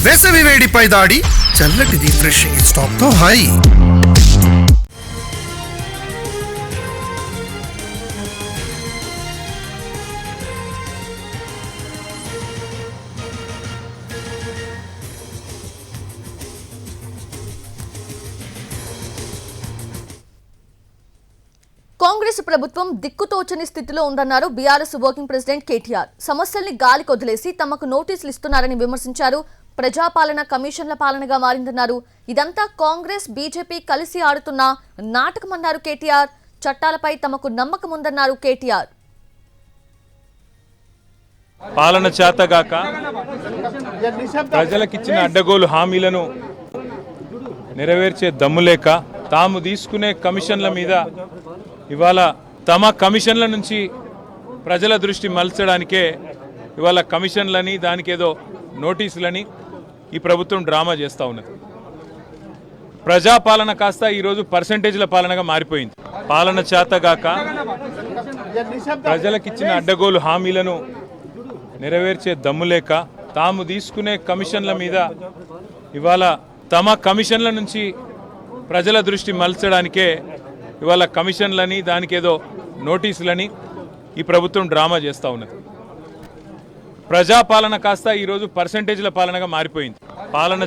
వేసవి వేడిపై దాడి చల్లటి రిఫ్రెషింగ్ స్టాక్ తో హై. కాంగ్రెస్ ప్రభుత్వం దిక్కుతోచని స్థితిలో ఉందన్నారు బీఆర్ఎస్ వర్కింగ్ ప్రెసిడెంట్ కేటీఆర్. సమస్యల్ని గాలికి వదిలేసి తమకు నోటీసులు ఇస్తున్నారని విమర్శించారు. ప్రజాపాలన కమిషన్ల పాలనగా మారిందన్నారు. ఇదంతా కాంగ్రెస్ బీజేపీ కలిసి ఆడుతున్న నాటకమన్నారు కేటీఆర్. చట్టాలపై తమకు నమ్మకం ఉందన్నారు కేటీఆర్. పాలన చేతగాక ప్రజలకిచ్చిన అడ్డగోలు హామీలను నెరవేర్చే దమ్ములేక తాము తీసుకునే కమిషన్ల మీద ఇవాళ తమ కమిషన్ల నుంచి ప్రజల దృష్టి మలచడానికే ఇవాళ కమిషన్లని దానికేదో నోటీసులని ఈ ప్రభుత్వం డ్రామా చేస్తూ ఉన్నది. ప్రజాపాలన కాస్త ఈరోజు పర్సంటేజ్ల పాలనగా మారిపోయింది. పాలన చేతగాక ప్రజలకిచ్చిన అడ్డగోలు హామీలను నెరవేర్చే దమ్ములేక తాము తీసుకునే కమిషన్ల మీద ఇవాళ తమ కమిషన్ల నుంచి ప్రజల దృష్టి మలచడానికే ఇవాళ కమిషన్లని దానికేదో నోటీసులని ఈ ప్రభుత్వం డ్రామా చేస్తూ ఉన్నది. ప్రజాపాలన కాస్త ఈరోజు పర్సంటేజ్ల పాలనగా మారిపోయింది. పాలన